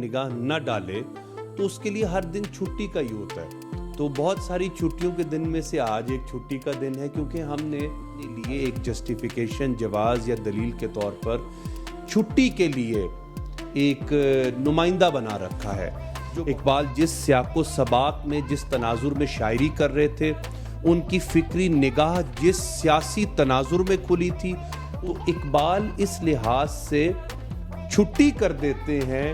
निगाह न डाले तो उसके लिए हर दिन छुट्टी का ही होता है। तो बहुत सारी छुट्टियों के दिन में से आज एक छुट्टी का दिन है, क्योंकि हमने अपने लिए एक जस्टिफिकेशन, जवाज या दलील के तौर पर छुट्टी के लिए एक नुमाइंदा बना रखा है। जो इकबाल जिस सियाको सबाक में, जिस तनाजुर में शायरी कर रहे थे, उनकी फिक्री निगाह जिस सियासी तनाजुर में खुली थी, तो इकबाल इस लिहाज से छुट्टी कर देते हैं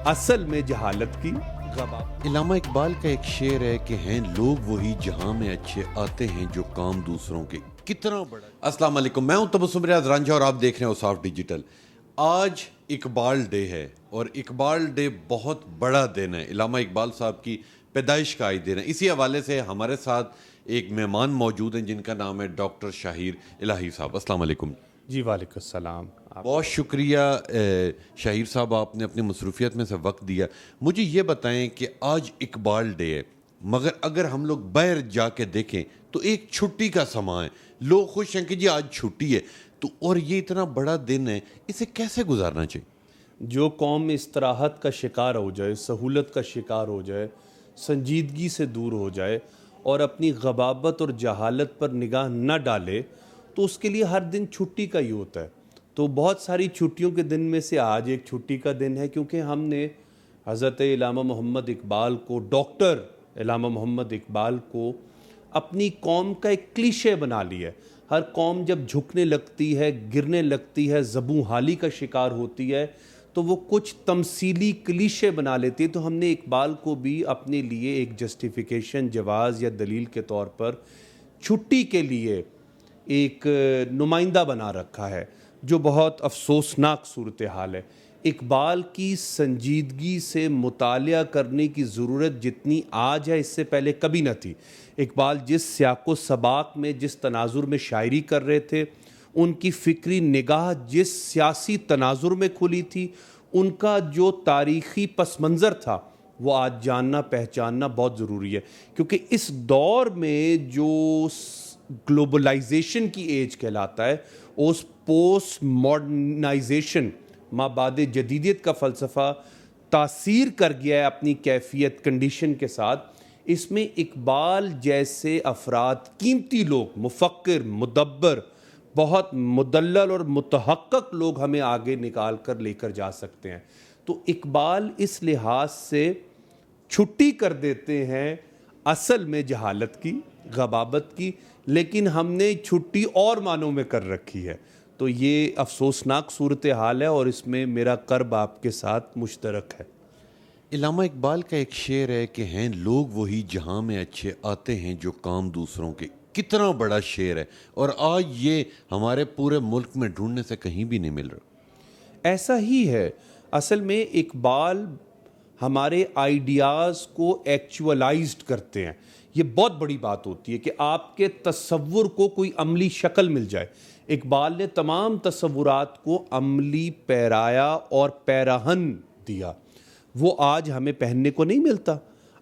असल में जहालत की गवा। इलामा इकबाल का एक शेर है कि हैं लोग वही जहां में अच्छे आते हैं जो काम दूसरों के। कितना बड़ा। अस्सलाम वालेकुम, मैं हूं तबस्सुम रियाज रांझा और आप देख रहे हैं औसाफ डिजिटल। आज इकबाल डे है और इकबाल डे बहुत बड़ा दिन है। इलामा इकबाल साहब की पैदाइश का आज दिन है। इसी हवाले से हमारे साथ एक मेहमान मौजूद हैं जिनका नाम है डॉक्टर शाहिर इलाही साहब। अस्सलाम वालेकुम। जी वालेकुम सलाम। बहुत शुक्रिया शाहिर साहब, आपने अपनी मसरूफियत में से वक्त दिया। मुझे ये बताएं कि आज इकबाल डे है, मगर अगर हम लोग बाहर जाके देखें तो एक छुट्टी का समा है। लोग खुश हैं कि जी आज छुट्टी है, तो और ये इतना बड़ा दिन है, इसे कैसे गुजारना चाहिए? जो कौम इस्तराहत का शिकार हो जाए, सहूलत का शिकार हो जाए, संजीदगी से दूर हो जाए और अपनी गबाबत और जहालत पर निगाह न डाले, तो उसके लिए हर दिन छुट्टी का ही होता है। तो बहुत सारी छुट्टियों के दिन में से आज एक छुट्टी का दिन है, क्योंकि हमने हज़रत इलामा मोहम्मद इकबाल को, डॉक्टर इलामा मोहम्मद इकबाल को अपनी कौम का एक क्लीशे बना लिया है। हर कौम जब झुकने लगती है, गिरने लगती है, ज़बूं हाली का शिकार होती है, तो वो कुछ तमसीली क्लीशे बना लेती है। तो हमने इकबाल को भी अपने लिए एक जस्टिफिकेशन, जवाज़ या दलील के तौर पर छुट्टी के लिए एक नुमाइंदा बना रखा है, जो बहुत अफसोसनाक सूरत हाल है। इकबाल की संजीदगी से मुतालिया करने की ज़रूरत जितनी आज है, इससे पहले कभी न थी। इकबाल जिस सियाको सबाक में, जिस तनाजुर में शायरी कर रहे थे, उनकी फ़िक्री निगाह जिस सियासी तनाजुर में खुली थी, उनका जो तारीख़ी पस मंज़र था, वो आज जानना पहचानना बहुत ज़रूरी है। क्योंकि इस दौर में जो ग्लोबलाइजेशन की एज कहलाता है, उस पोस्ट मॉडर्नाइजेशन, माबाद जदीदियत का फ़लसफ़ा तासीर कर गया है अपनी कैफियत कंडीशन के साथ। इसमें इकबाल जैसे अफराद, कीमती लोग, मुफ़क्किर, मुदब्बर, बहुत मुदल्लल और मुतहक्कक लोग हमें आगे निकाल कर लेकर जा सकते हैं। तो इकबाल इस लिहाज से छुट्टी कर देते हैं असल में जहालत की, गबाबत की, लेकिन हमने छुट्टी और मानों में कर रखी है। तो ये अफसोसनाक सूरत हाल है और इसमें मेरा कर्ब आपके साथ मुश्तरक है। इलामा इकबाल का एक शेर है कि हैं लोग वही जहां में अच्छे आते हैं जो काम दूसरों के। कितना बड़ा शेर है और आज ये हमारे पूरे मुल्क में ढूंढने से कहीं भी नहीं मिल रहा। ऐसा ही है। असल में इकबाल हमारे आइडियाज़ को एक्चुअलाइज्ड करते हैं। ये बहुत बड़ी बात होती है कि आपके तसव्वुर को कोई अमली शक्ल मिल जाए। इकबाल ने तमाम तसव्वुरात को अमली पैराया और पैराहन दिया। वो आज हमें पहनने को नहीं मिलता,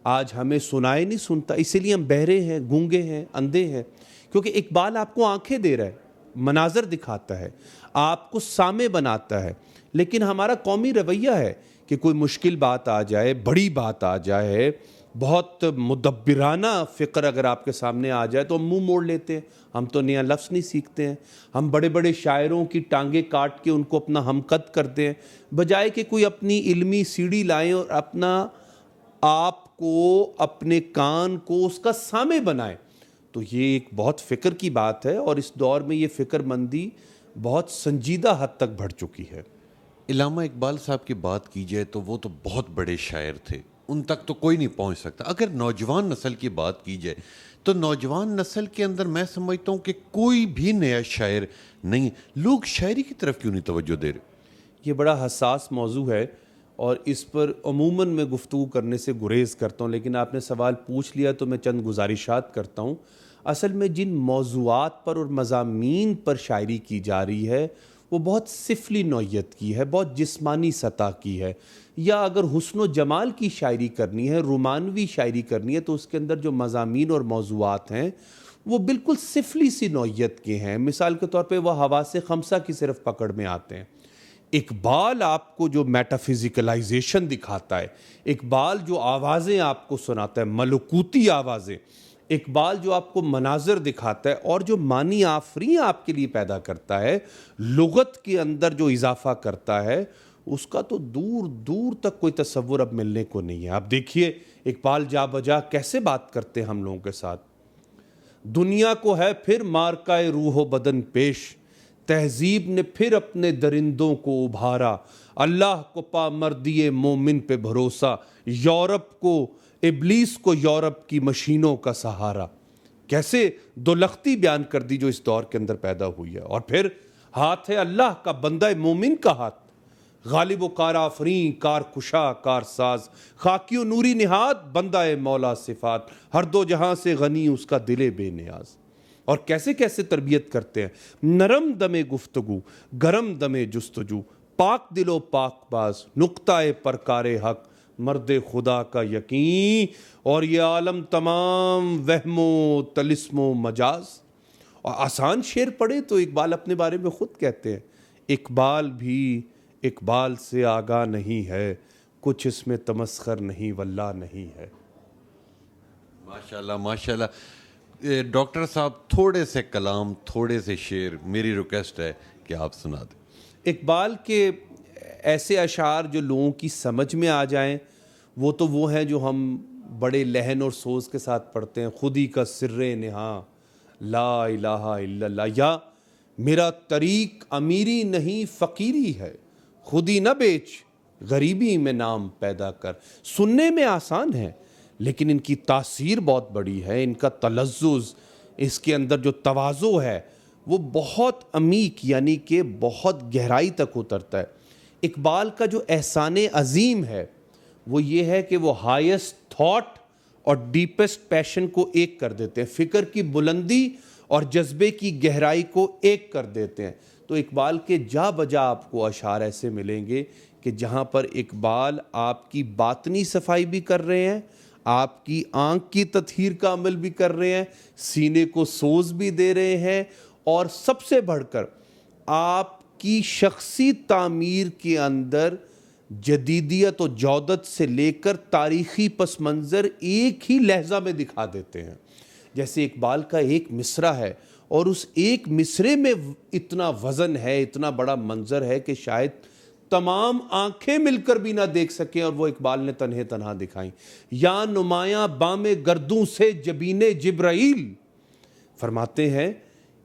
आज हमें सुनाए नहीं सुनता, इसीलिए हम बहरे हैं, गूंगे हैं, अंधे हैं। क्योंकि इकबाल आपको आंखें दे रहा है, मनाजर दिखाता है, आपको सामे बनाता है। लेकिन हमारा कौमी रवैया है कि कोई मुश्किल बात आ जाए, बड़ी बात आ जाए, बहुत मुदब्बिराना फ़िक्र अगर आपके सामने आ जाए, तो हम मुंह मोड़ लेते हैं। हम तो नया लफ्ज़ नहीं सीखते हैं। हम बड़े बड़े शायरों की टांगें काट के उनको अपना हमकद करते हैं, बजाय कि कोई अपनी इल्मी सीढ़ी लाएं और अपना आप को, अपने कान को उसका सामे बनाएं। तो ये एक बहुत फ़िक्र की बात है और इस दौर में ये फ़िक्रमंदी बहुत संजीदा हद तक बढ़ चुकी है। इलामा इकबाल साहब की बात की जाए तो वो तो बहुत बड़े शायर थे, उन तक तो कोई नहीं पहुंच सकता। अगर नौजवान नस्ल की बात की जाए तो नौजवान नस्ल के अंदर मैं समझता हूँ कि कोई भी नया शायर नहीं। लोग शायरी की तरफ क्यों नहीं तवज्जो दे रहे? ये बड़ा हसास मौजू है और इस पर अमूमन मैं गुफ्तगू करने से गुरेज़ करता हूँ, लेकिन आपने सवाल पूछ लिया तो मैं चंद गुजारिशात करता हूँ। असल में जिन मौज़ूआत पर और मज़ामीन पर शायरी की जा रही है, वो बहुत सिफली नौयत की है, बहुत जिस्मानी सतह की है। या अगर हुस्न व जमाल की शायरी करनी है, रोमानवी शायरी करनी है, तो उसके अंदर जो मज़ामीन और मौज़ूआत हैं, वो बिल्कुल सिफली सी नौयत के हैं। मिसाल के तौर पे वह हवासे खमसा की सिर्फ पकड़ में आते हैं। اقبال آپ کو جو میٹافزیکلائزیشن دکھاتا ہے، اقبال جو آوازیں آپ کو سناتا ہے، ملکوتی آوازیں، اقبال جو آپ کو مناظر دکھاتا ہے اور جو معنی آفریں آپ کے لیے پیدا کرتا ہے، لغت کے اندر جو اضافہ کرتا ہے، اس کا تو دور دور تک کوئی تصور اب ملنے کو نہیں ہے۔ آپ دیکھیے اقبال جا بجا کیسے بات کرتے ہیں ہم لوگوں کے ساتھ۔ دنیا کو ہے پھر مارکائے روح و بدن پیش، تہذیب نے پھر اپنے درندوں کو ابھارا، اللہ کو پا مردی مومن پہ بھروسہ، یورپ کو ابلیس کو یورپ کی مشینوں کا سہارا۔ کیسے دو لختی بیان کر دی جو اس دور کے اندر پیدا ہوئی ہے۔ اور پھر ہاتھ ہے اللہ کا، بندہ مومن کا ہاتھ، غالب و کار آفریں، کار کشا کار ساز، خاکی و نوری نہاد، بندہ مولا صفات، ہر دو جہاں سے غنی اس کا دل بے نیاز۔ اور کیسے کیسے تربیت کرتے ہیں، نرم دم گفتگو، گرم دم جستجو، پاک دل و پاک باز، نقطہ پرکار حق، مرد خدا کا یقین، اور یہ عالم تمام وہم و طلسم و مجاز۔ اور آسان شعر پڑھے تو اقبال اپنے بارے میں خود کہتے ہیں، اقبال بھی اقبال سے آگاہ نہیں ہے، کچھ اس میں تمسخر نہیں واللہ نہیں ہے۔ ماشاءاللہ ماشاءاللہ۔ ڈاکٹر صاحب تھوڑے سے کلام، تھوڑے سے شعر میری ریکویسٹ ہے کہ آپ سنا دیں۔ اقبال کے ایسے اشعار جو لوگوں کی سمجھ میں آ جائیں، وہ ہیں جو ہم بڑے لحن اور سوز کے ساتھ پڑھتے ہیں۔ خودی کا سر نہاں لا الہ الا اللہ، یا میرا طریق امیری نہیں فقیری ہے، خودی نہ بیچ غریبی میں نام پیدا کر۔ سننے میں آسان ہے لیکن ان کی تاثیر بہت بڑی ہے، ان کا تلذذ، اس کے اندر جو تواضع ہے وہ بہت عمیق، یعنی کہ بہت گہرائی تک اترتا ہے۔ اقبال کا جو احسان عظیم ہے وہ یہ ہے کہ وہ ہائیسٹ تھاٹ اور ڈیپسٹ پیشن کو ایک کر دیتے ہیں، فکر کی بلندی اور جذبے کی گہرائی کو ایک کر دیتے ہیں۔ تو اقبال کے جا بجا آپ کو اشعار ایسے ملیں گے کہ جہاں پر اقبال آپ کی باطنی صفائی بھی کر رہے ہیں، آپ کی آنکھ کی تطہیر کا عمل بھی کر رہے ہیں، سینے کو سوز بھی دے رہے ہیں، اور سب سے بڑھ کر آپ کی شخصی تعمیر کے اندر جدیدیت و جودت سے لے کر تاریخی پس منظر ایک ہی لہجہ میں دکھا دیتے ہیں۔ جیسے اقبال کا ایک مصرع ہے اور اس ایک مصرے میں اتنا وزن ہے، اتنا بڑا منظر ہے کہ شاید تمام آنکھیں مل کر بھی نہ دیکھ سکیں، اور وہ اقبال نے تنہا دکھائیں۔ یا نمایاں بام گردوں سے جبین جبرائیل، فرماتے ہیں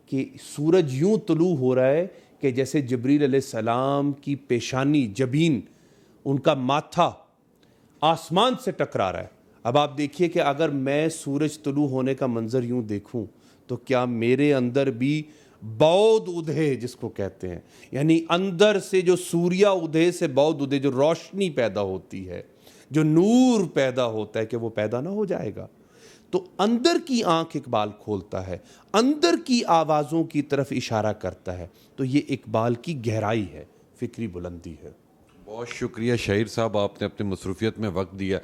کہ سورج یوں طلوع ہو رہا ہے کہ جیسے جبریل علیہ السلام کی پیشانی، جبین، ان کا ماتھا آسمان سے ٹکرا رہا ہے۔ اب آپ دیکھیے کہ اگر میں سورج طلوع ہونے کا منظر یوں دیکھوں تو کیا میرے اندر بھی بود ادھے، جس کو کہتے ہیں، یعنی اندر سے جو سوریا ادھے سے بود ادھے، جو روشنی پیدا ہوتی ہے، جو نور پیدا ہوتا ہے، کہ وہ پیدا نہ ہو جائے گا؟ تو اندر کی آنکھ اقبال کھولتا ہے، اندر کی آوازوں کی طرف اشارہ کرتا ہے۔ تو یہ اقبال کی گہرائی ہے، فکری بلندی ہے۔ بہت شکریہ شہیر صاحب، آپ نے اپنی مصروفیت میں وقت دیا۔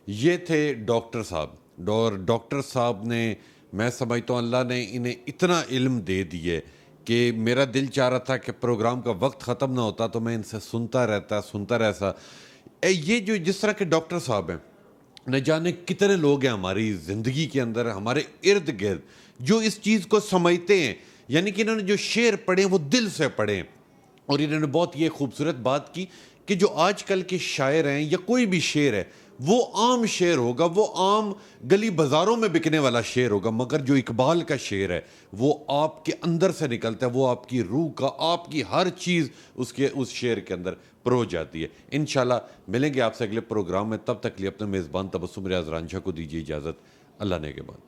یہ تھے ڈاکٹر صاحب، اور ڈاکٹر صاحب نے، میں سمجھتا ہوں اللہ نے انہیں اتنا علم دے دیے کہ میرا دل چاہ رہا تھا کہ پروگرام کا وقت ختم نہ ہوتا تو میں ان سے سنتا رہتا۔ یہ جو جس طرح کے ڈاکٹر صاحب ہیں، نہ جانے کتنے لوگ ہیں ہماری زندگی کے اندر، ہمارے ارد گرد، جو اس چیز کو سمجھتے ہیں، یعنی کہ انہوں نے جو شعر پڑھے وہ دل سے پڑھے۔ اور انہوں نے بہت یہ خوبصورت بات کی کہ جو آج کل کے شاعر ہیں یا کوئی بھی شعر ہے وہ عام شعر ہوگا، وہ عام گلی بازاروں میں بکنے والا شعر ہوگا، مگر جو اقبال کا شعر ہے وہ آپ کے اندر سے نکلتا ہے، وہ آپ کی روح کا، آپ کی ہر چیز اس شعر کے اندر پرو جاتی ہے۔ انشاءاللہ ملیں گے آپ سے اگلے پروگرام میں، تب تک لیے اپنے میزبان تبسم ریاض رانجھا کو دیجیے اجازت۔ اللہ نے کے بعد۔